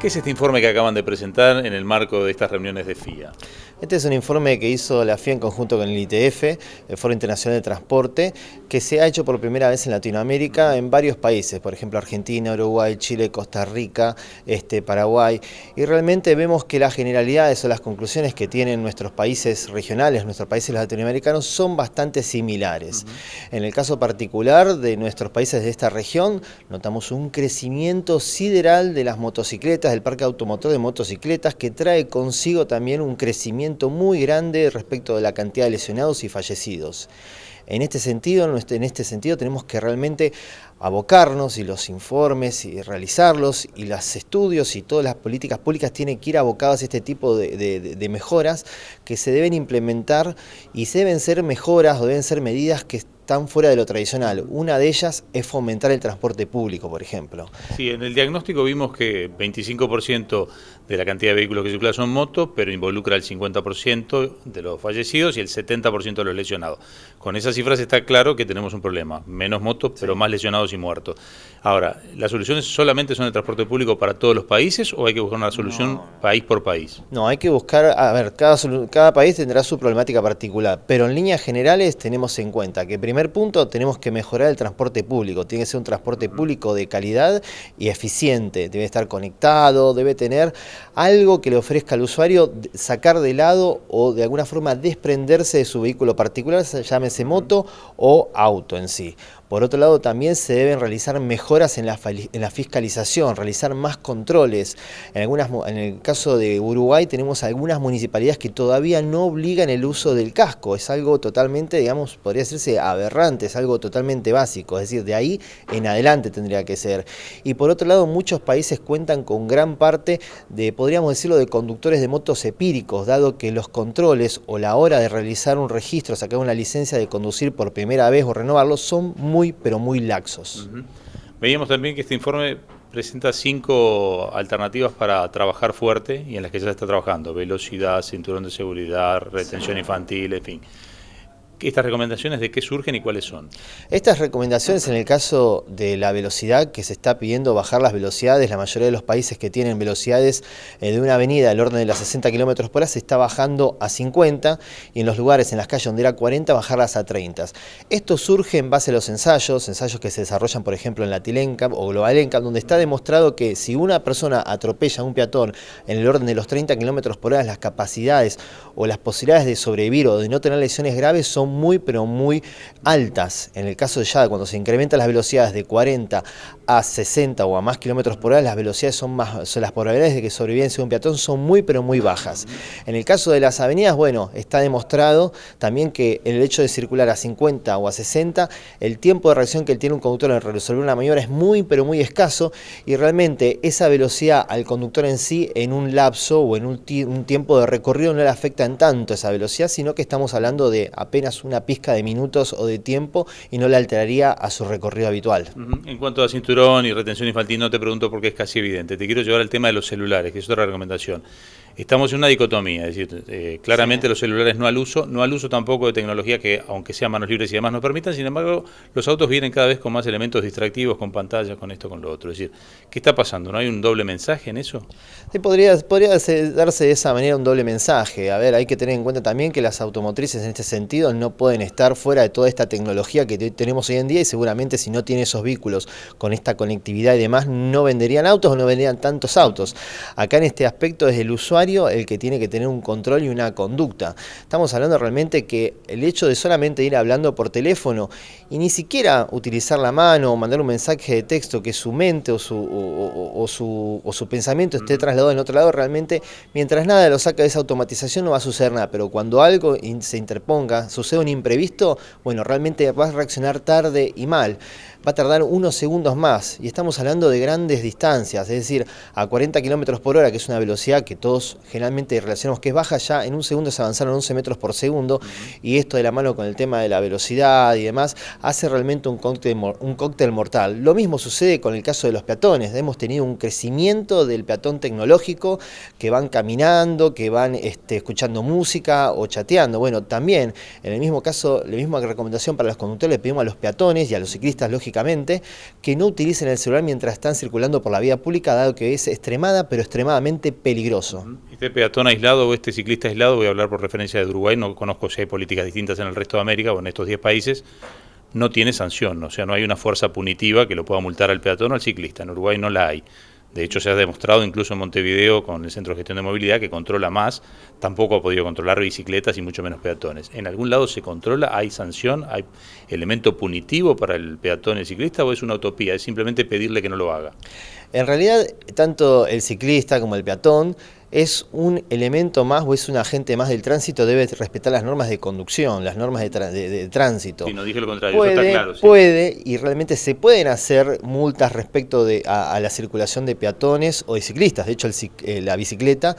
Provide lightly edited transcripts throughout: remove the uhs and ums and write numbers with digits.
¿Qué es este informe que acaban de presentar en el marco de estas reuniones de FIA? Este es un informe que hizo la FIA en conjunto con el ITF, el Foro Internacional de Transporte, que se ha hecho por primera vez en Latinoamérica en varios países, por ejemplo Argentina, Uruguay, Chile, Costa Rica, Paraguay, y realmente vemos que las generalidades o las conclusiones que tienen nuestros países regionales, nuestros países latinoamericanos, son bastante similares. En el caso particular de nuestros países de esta región, notamos un crecimiento sideral de las motocicletas, del parque automotor de motocicletas, que trae consigo también un crecimiento muy grande respecto de la cantidad de lesionados y fallecidos. En este sentido tenemos que realmente abocarnos, y los informes y realizarlos, y los estudios y todas las políticas públicas tienen que ir abocadas a este tipo de mejoras que se deben implementar, y deben ser mejoras o deben ser medidas que están fuera de lo tradicional. Una de ellas es fomentar el transporte público, por ejemplo. Sí, en el diagnóstico vimos que 25% de la cantidad de vehículos que circulan son motos, pero involucra el 50% de los fallecidos y el 70% de los lesionados. Con esas cifras está claro que tenemos un problema. Menos motos, pero más lesionados y muertos. Ahora, ¿las soluciones solamente son el transporte público para todos los países o hay que buscar una solución país por país? No, hay que buscar, a ver, cada país tendrá su problemática particular, pero en líneas generales tenemos en cuenta que, primer punto, tenemos que mejorar el transporte público. Tiene que ser un transporte público de calidad y eficiente. Debe estar conectado, debe tener algo que le ofrezca al usuario sacar de lado o de alguna forma desprenderse de su vehículo particular, llámese moto o auto en sí. Por otro lado, también se deben realizar mejoras en la fiscalización, realizar más controles. En el caso de Uruguay tenemos algunas municipalidades que todavía no obligan el uso del casco. Es algo totalmente, digamos, podría decirse aberrante, es algo totalmente básico. Es decir, de ahí en adelante tendría que ser. Y por otro lado, muchos países cuentan con gran parte de, podríamos decirlo, de conductores de motos empíricos, dado que los controles o la hora de realizar un registro, sacar una licencia de conducir por primera vez o renovarlo, son pero muy laxos. Veíamos también que este informe presenta 5 alternativas para trabajar fuerte y en las que ya se está trabajando: velocidad, cinturón de seguridad, retención infantil, en fin. ¿Estas recomendaciones de qué surgen y cuáles son? Estas recomendaciones, en el caso de la velocidad, que se está pidiendo bajar las velocidades, la mayoría de los países que tienen velocidades de una avenida del orden de las 60 km por hora se está bajando a 50, y en los lugares, en las calles donde era 40, bajarlas a 30. Esto surge en base a los ensayos que se desarrollan, por ejemplo, en Latin NCAP o Global NCAP, donde está demostrado que si una persona atropella a un peatón en el orden de los 30 km por hora, las capacidades o las posibilidades de sobrevivir o de no tener lesiones graves son muy altas. En el caso de ya cuando se incrementan las velocidades de 40 a 60 o a más kilómetros por hora, las velocidades las probabilidades de que sobrevivencia un peatón son muy bajas. En el caso de las avenidas, bueno, está demostrado también que el hecho de circular a 50 o a 60, el tiempo de reacción que tiene un conductor en resolver una maniobra es muy escaso, y realmente esa velocidad al conductor en sí, en un lapso o en un tiempo de recorrido, no le afecta en tanto esa velocidad, sino que estamos hablando de apenas una pizca de minutos o de tiempo, y no le alteraría a su recorrido habitual. En cuanto a cinturón y retención infantil, no te pregunto porque es casi evidente. Te quiero llevar al tema de los celulares, que es otra recomendación. Estamos en una dicotomía, es decir, claramente los celulares no al uso tampoco de tecnología que, aunque sean manos libres y demás, nos permitan. Sin embargo, los autos vienen cada vez con más elementos distractivos, con pantallas, con esto, con lo otro. Es decir, ¿qué está pasando? ¿No hay un doble mensaje en eso? Sí, podría darse de esa manera un doble mensaje. A ver, hay que tener en cuenta también que las automotrices en este sentido no pueden estar fuera de toda esta tecnología que tenemos hoy en día, y seguramente si no tiene esos vehículos con esta conectividad y demás, no venderían autos o no venderían tantos autos. Acá en este aspecto es el usuario el que tiene que tener un control y una conducta. Estamos hablando realmente que el hecho de solamente ir hablando por teléfono y ni siquiera utilizar la mano o mandar un mensaje de texto, que su mente o su pensamiento esté trasladado en otro lado, realmente mientras nada lo saca de esa automatización no va a suceder nada, pero cuando algo se interponga, sucede un imprevisto, bueno, realmente va a reaccionar tarde y mal. Va a tardar unos segundos más, y estamos hablando de grandes distancias, es decir, a 40 km por hora, que es una velocidad que todos nosotros generalmente relacionamos que es baja, ya en un segundo se avanzaron 11 metros por segundo, y esto de la mano con el tema de la velocidad y demás, hace realmente un cóctel mortal. Lo mismo sucede con el caso de los peatones. Hemos tenido un crecimiento del peatón tecnológico, que van caminando, que van escuchando música o chateando. Bueno, también en el mismo caso, la misma recomendación para los conductores, le pedimos a los peatones y a los ciclistas, lógicamente, que no utilicen el celular mientras están circulando por la vía pública, dado que es pero extremadamente peligroso. Este peatón aislado o este ciclista aislado, voy a hablar por referencia de Uruguay, no conozco si hay políticas distintas en el resto de América o en estos 10 países, no tiene sanción, o sea, no hay una fuerza punitiva que lo pueda multar al peatón o al ciclista. En Uruguay no la hay. De hecho, se ha demostrado incluso en Montevideo con el Centro de Gestión de Movilidad que controla más, tampoco ha podido controlar bicicletas y mucho menos peatones. ¿En algún lado se controla? ¿Hay sanción? ¿Hay elemento punitivo para el peatón y el ciclista o es una utopía? Es simplemente pedirle que no lo haga. En realidad, tanto el ciclista como el peatón es un elemento más o es un agente más del tránsito, debe respetar las normas de conducción, las normas de tránsito. Sí, no dije lo contrario, eso está claro. Sí. Puede, y realmente se pueden hacer multas respecto a la circulación de peatones o de ciclistas. De hecho, la bicicleta,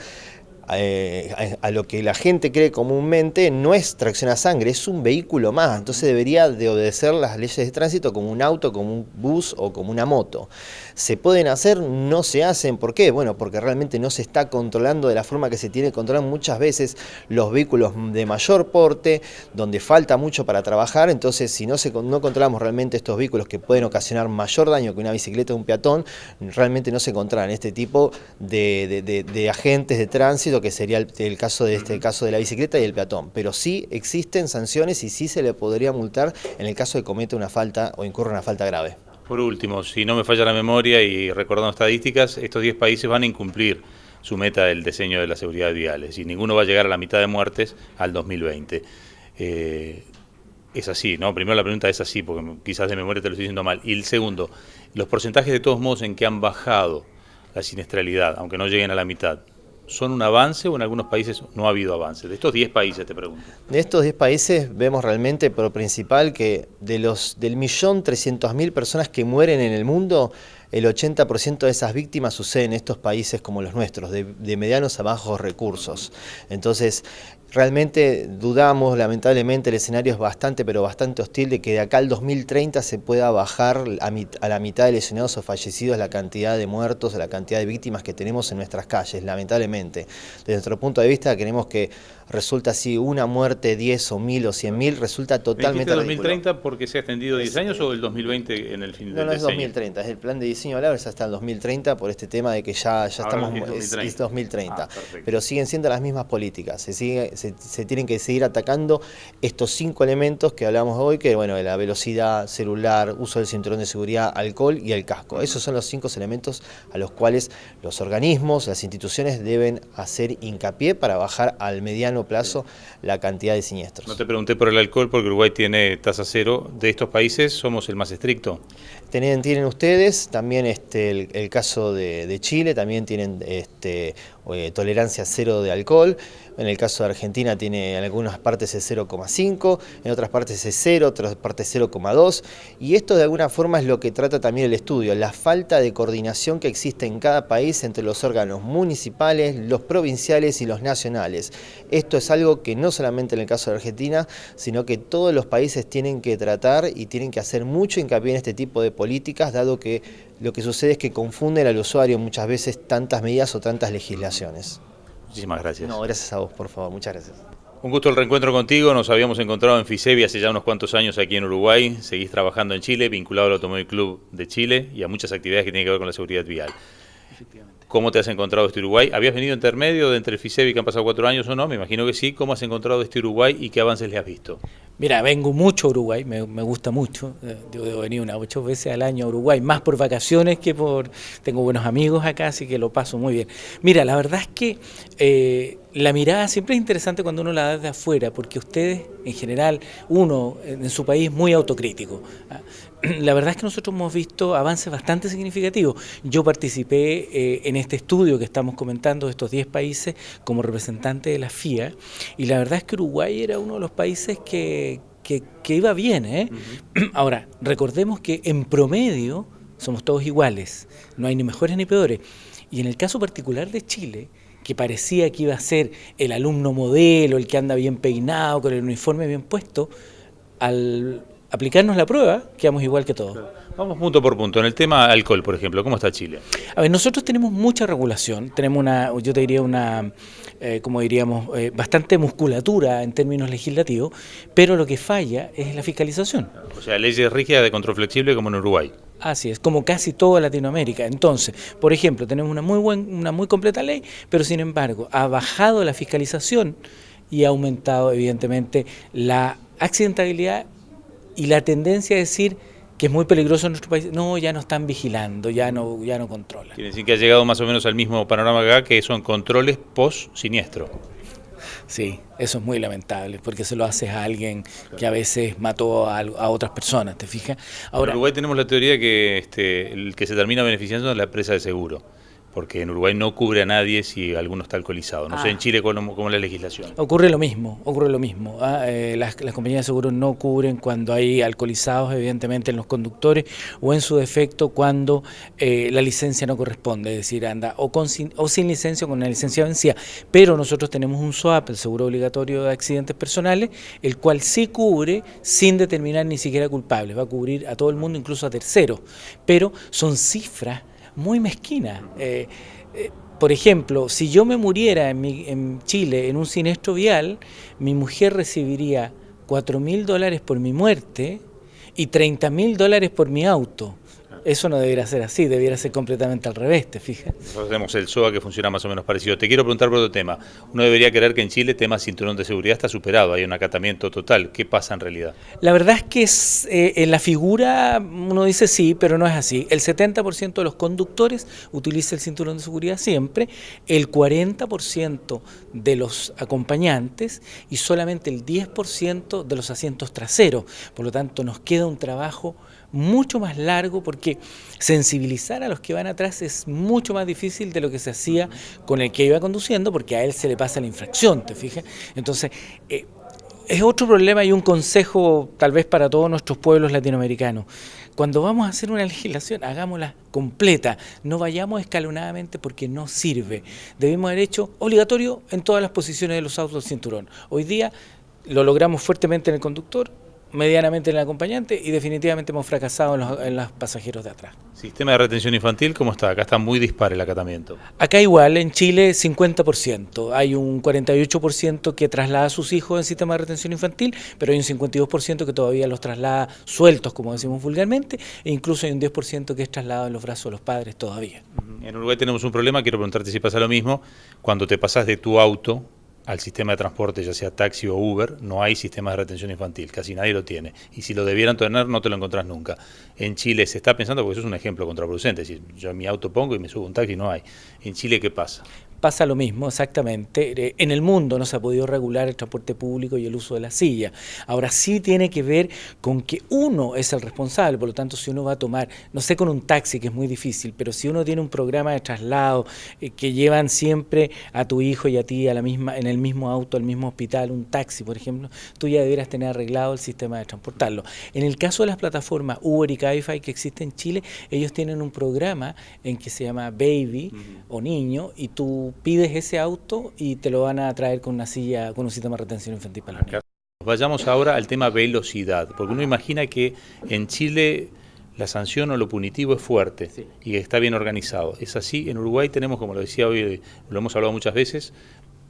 a lo que la gente cree comúnmente, no es tracción a sangre, es un vehículo más, entonces debería de obedecer las leyes de tránsito como un auto, como un bus o como una moto. ¿Se pueden hacer? No se hacen. ¿Por qué? Bueno, porque realmente no se está controlando de la forma que se tiene que controlar muchas veces los vehículos de mayor porte, donde falta mucho para trabajar. Entonces, si no controlamos realmente estos vehículos que pueden ocasionar mayor daño que una bicicleta o un peatón, realmente no se controlan este tipo de agentes de tránsito, que sería el caso de la bicicleta y el peatón. Pero sí existen sanciones y sí se le podría multar en el caso de que cometa una falta o incurra una falta grave. Por último, si no me falla la memoria y recordando estadísticas, estos 10 países van a incumplir su meta del diseño de la seguridad vial, es decir, ninguno va a llegar a la mitad de muertes al 2020. Es así, ¿no? Primero la pregunta es así, porque quizás de memoria te lo estoy diciendo mal. Y el segundo, los porcentajes de todos modos en que han bajado la siniestralidad, aunque no lleguen a la mitad, ¿son un avance o en algunos países no ha habido avance? De estos 10 países te pregunto. De estos 10 países vemos realmente por principal que del 1.300.000 personas que mueren en el mundo, el 80% de esas víctimas suceden en estos países como los nuestros, de medianos a bajos recursos. Entonces, realmente dudamos, lamentablemente el escenario es bastante hostil de que de acá al 2030 se pueda bajar a la mitad de lesionados o fallecidos la cantidad de muertos, la cantidad de víctimas que tenemos en nuestras calles, lamentablemente. Desde nuestro punto de vista creemos que resulta así una muerte, 10 o 1.000 o 100.000, resulta totalmente ridículo. ¿El 2030 porque se ha extendido 10 años o el 2020 en el fin del diseño? No es 2030, es el plan de diseño de la es hasta el 2030 por este tema de que ya estamos, es 2030. Pero siguen siendo las mismas políticas, se tienen que seguir atacando estos 5 elementos que hablamos hoy, que bueno, la velocidad, celular, uso del cinturón de seguridad, alcohol y el casco. Esos son los 5 elementos a los cuales los organismos, las instituciones deben hacer hincapié para bajar al mediano plazo la cantidad de siniestros. No te pregunté por el alcohol porque Uruguay tiene tasa cero. De estos países somos el más estricto. Tienen ustedes también el caso de Chile, también tienen tolerancia cero de alcohol. En el caso de Argentina tiene en algunas partes es 0,5, en otras partes es 0, otras partes 0,2. Y esto de alguna forma es lo que trata también el estudio, la falta de coordinación que existe en cada país entre los órganos municipales, los provinciales y los nacionales. Esto es algo que no solamente en el caso de Argentina, sino que todos los países tienen que tratar y tienen que hacer mucho hincapié en este tipo de políticas, dado que lo que sucede es que confunden al usuario muchas veces tantas medidas o tantas legislaciones. Muchísimas gracias. No, gracias a vos, por favor, muchas gracias. Un gusto el reencuentro contigo, nos habíamos encontrado en FICEBI hace ya unos cuantos años aquí en Uruguay, seguís trabajando en Chile, vinculado al Automóvil Club de Chile y a muchas actividades que tienen que ver con la seguridad vial. Efectivamente. ¿Cómo te has encontrado este Uruguay? ¿Habías venido intermedio de entre el FICEBI que han pasado 4 años o no? Me imagino que sí. ¿Cómo has encontrado este Uruguay y qué avances le has visto? Mira, vengo mucho a Uruguay, me gusta mucho. Yo debo venir unas 8 veces al año a Uruguay, más por vacaciones que por... Tengo buenos amigos acá, así que lo paso muy bien. Mira, la verdad es que la mirada siempre es interesante cuando uno la da de afuera, porque ustedes, en general, uno en su país es muy autocrítico. La verdad es que nosotros hemos visto avances bastante significativos. Yo participé en este estudio que estamos comentando de estos 10 países como representante de la FIA, y la verdad es que Uruguay era uno de los países que iba bien, ¿eh? Uh-huh. Ahora, recordemos que en promedio somos todos iguales, no hay ni mejores ni peores. Y en el caso particular de Chile, que parecía que iba a ser el alumno modelo, el que anda bien peinado, con el uniforme bien puesto, al aplicarnos la prueba, quedamos igual que todos. Vamos punto por punto. En el tema alcohol, por ejemplo, ¿cómo está Chile? A ver, nosotros tenemos mucha regulación, tenemos yo te diría como diríamos, bastante musculatura en términos legislativos, pero lo que falla es la fiscalización. O sea, leyes rígidas de control flexible como en Uruguay. Así es, como casi toda Latinoamérica. Entonces, por ejemplo, tenemos una muy completa ley, pero sin embargo, ha bajado la fiscalización y ha aumentado, evidentemente, la accidentabilidad y la tendencia a decir que es muy peligroso en nuestro país. No, ya no están vigilando, ya no controlan. Quiere decir que ha llegado más o menos al mismo panorama que acá, que son controles post-siniestro. Sí, eso es muy lamentable, porque se lo haces a alguien que a veces mató a otras personas, ¿te fijas? Ahora, en Uruguay tenemos la teoría que el que se termina beneficiando es la empresa de seguro, porque en Uruguay no cubre a nadie si alguno está alcoholizado. No sé en Chile cómo es la legislación. Ocurre lo mismo. Las compañías de seguros no cubren cuando hay alcoholizados, evidentemente, en los conductores, o en su defecto cuando la licencia no corresponde, es decir, anda o sin licencia o con una licencia vencida. Pero nosotros tenemos un SOAP, el Seguro Obligatorio de Accidentes Personales, el cual sí cubre sin determinar ni siquiera culpables, va a cubrir a todo el mundo, incluso a terceros, pero son cifras muy mezquina. Por ejemplo, si yo me muriera en Chile en un siniestro vial, mi mujer recibiría $4.000 por mi muerte y $30.000 por mi auto. Eso no debiera ser así, debiera ser completamente al revés, ¿te fijas? Nosotros tenemos el SOA que funciona más o menos parecido. Te quiero preguntar por otro tema. Uno debería creer que en Chile el tema cinturón de seguridad está superado, hay un acatamiento total. ¿Qué pasa en realidad? La verdad es que en la figura uno dice sí, pero no es así. El 70% de los conductores utiliza el cinturón de seguridad siempre, el 40% de los acompañantes y solamente el 10% de los asientos traseros. Por lo tanto, nos queda un trabajo mucho más largo, porque sensibilizar a los que van atrás es mucho más difícil de lo que se hacía con el que iba conduciendo, porque a él se le pasa la infracción, ¿te fijas? Entonces, es otro problema y un consejo tal vez para todos nuestros pueblos latinoamericanos. Cuando vamos a hacer una legislación, hagámosla completa, no vayamos escalonadamente porque no sirve. Debemos haber hecho obligatorio en todas las posiciones de los autos del cinturón. Hoy día lo logramos fuertemente en el conductor, medianamente en el acompañante y definitivamente hemos fracasado en los pasajeros de atrás. ¿Sistema de retención infantil cómo está? Acá está muy dispar el acatamiento. Acá igual, en Chile 50%. Hay un 48% que traslada a sus hijos en sistema de retención infantil, pero hay un 52% que todavía los traslada sueltos, como decimos vulgarmente, e incluso hay un 10% que es trasladado en los brazos de los padres todavía. En Uruguay tenemos un problema, quiero preguntarte si pasa lo mismo. Cuando te pasás de tu auto al sistema de transporte, ya sea taxi o Uber, no hay sistema de retención infantil, casi nadie lo tiene. Y si lo debieran tener, no te lo encontrás nunca. En Chile se está pensando, porque eso es un ejemplo contraproducente, es decir, yo en mi auto pongo y me subo un taxi y no hay. En Chile, ¿qué pasa? Pasa lo mismo, exactamente. En el mundo no se ha podido regular el transporte público y el uso de la silla. Ahora sí tiene que ver con que uno es el responsable, por lo tanto si uno va a tomar, no sé con un taxi que es muy difícil, pero si uno tiene un programa de traslado que llevan siempre a tu hijo y a ti en el mismo auto, al mismo hospital, un taxi por ejemplo, tú ya deberías tener arreglado el sistema de transportarlo. En el caso de las plataformas Uber y Cabify que existen en Chile, ellos tienen un programa en que se llama Baby o Niño, y tú pides ese auto y te lo van a traer con una silla, con un sistema de retención infantil para los niños. Vayamos ahora al tema velocidad, porque uno imagina que en Chile la sanción o lo punitivo es fuerte, sí, y está bien organizado. Es así. En Uruguay tenemos, como lo decía hoy, lo hemos hablado muchas veces,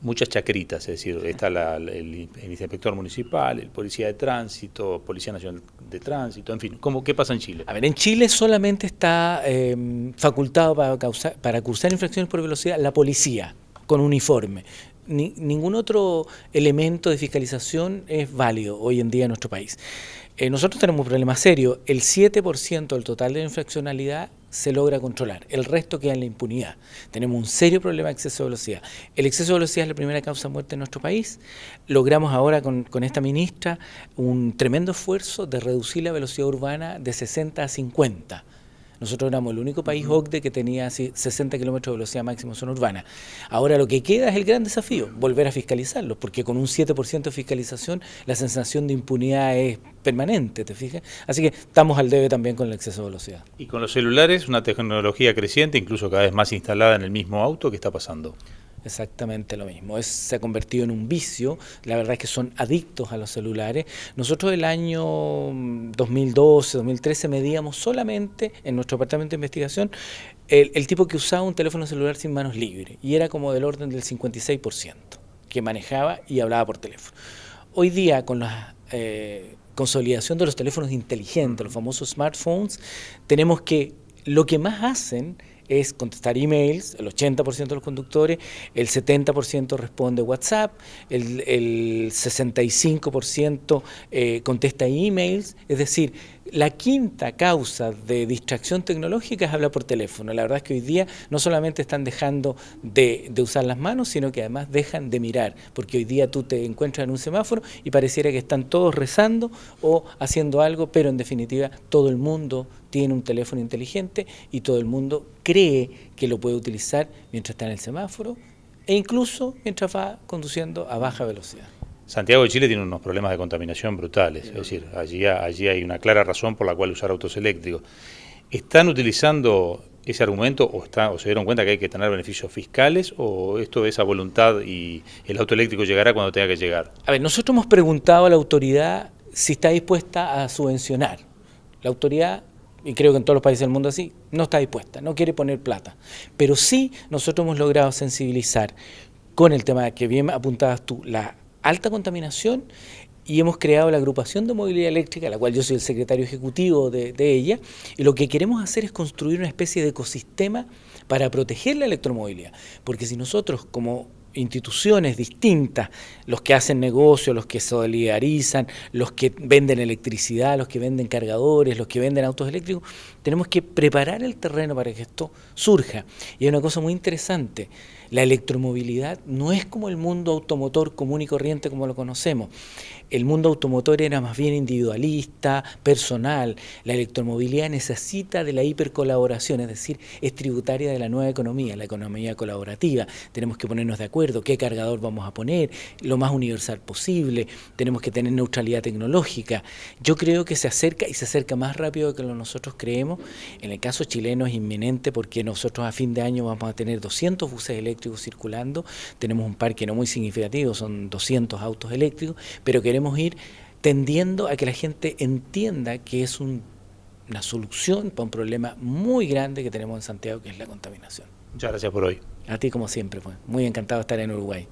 muchas chacritas, es decir, está el inspector municipal, el policía de tránsito, Policía Nacional de Tránsito, en fin, ¿qué pasa en Chile? A ver, en Chile solamente está facultado para cursar infracciones por velocidad la policía, con uniforme. Ningún otro elemento de fiscalización es válido hoy en día en nuestro país. Nosotros tenemos un problema serio. El 7% del total de la infraccionalidad se logra controlar, el resto queda en la impunidad. Tenemos un serio problema de exceso de velocidad. El exceso de velocidad es la primera causa de muerte en nuestro país. Logramos ahora con esta ministra un tremendo esfuerzo de reducir la velocidad urbana de 60 a 50. Nosotros éramos el único país OCDE que tenía así 60 kilómetros de velocidad máxima en zona urbana. Ahora lo que queda es el gran desafío, volver a fiscalizarlos, porque con un 7% de fiscalización la sensación de impunidad es permanente, ¿te fijas? Así que estamos al debe también con el exceso de velocidad. Y con los celulares, una tecnología creciente, incluso cada vez más instalada en el mismo auto, ¿qué está pasando? exactamente lo mismo. Se ha convertido en un vicio, la verdad es que son adictos a los celulares. Nosotros el año 2012, 2013 medíamos solamente en nuestro departamento de investigación el tipo que usaba un teléfono celular sin manos libres, y era como del orden del 56% que manejaba y hablaba por teléfono. Hoy día, con la consolidación de los teléfonos inteligentes, los famosos smartphones, tenemos que lo que más hacen es contestar emails, el 80% de los conductores, el 70% responde WhatsApp, el 65% contesta emails, es decir, la quinta causa de distracción tecnológica es hablar por teléfono. La verdad es que hoy día no solamente están dejando de usar las manos, sino que además dejan de mirar, porque hoy día tú te encuentras en un semáforo y pareciera que están todos rezando o haciendo algo, pero en definitiva todo el mundo tiene un teléfono inteligente y todo el mundo cree que lo puede utilizar mientras está en el semáforo e incluso mientras va conduciendo a baja velocidad. Santiago de Chile tiene unos problemas de contaminación brutales, es decir, allí hay una clara razón por la cual usar autos eléctricos. ¿Están utilizando ese argumento o se dieron cuenta que hay que tener beneficios fiscales, o esto es a voluntad y el auto eléctrico llegará cuando tenga que llegar? A ver, nosotros hemos preguntado a la autoridad si está dispuesta a subvencionar. La autoridad, y creo que en todos los países del mundo así, no está dispuesta, no quiere poner plata. Pero sí nosotros hemos logrado sensibilizar con el tema que bien apuntabas tú, la alta contaminación, y hemos creado la agrupación de movilidad eléctrica, la cual yo soy el secretario ejecutivo de ella, y lo que queremos hacer es construir una especie de ecosistema para proteger la electromovilidad, porque si nosotros como instituciones distintas, los que hacen negocios, los que solidarizan, los que venden electricidad, los que venden cargadores, los que venden autos eléctricos, tenemos que preparar el terreno para que esto surja. Y hay una cosa muy interesante, la electromovilidad no es como el mundo automotor común y corriente como lo conocemos. El mundo automotor era más bien individualista, personal. La electromovilidad necesita de la hipercolaboración, es decir, es tributaria de la nueva economía, la economía colaborativa. Tenemos que ponernos de acuerdo qué cargador vamos a poner, lo más universal posible, tenemos que tener neutralidad tecnológica. Yo creo que se acerca, y se acerca más rápido de que lo nosotros creemos. En el caso chileno es inminente, porque nosotros a fin de año vamos a tener 200 buses eléctricos circulando, tenemos un parque no muy significativo, son 200 autos eléctricos, pero queremos ir tendiendo a que la gente entienda que es una solución para un problema muy grande que tenemos en Santiago, que es la contaminación. Muchas gracias por hoy. A ti como siempre, pues. Muy encantado de estar en Uruguay.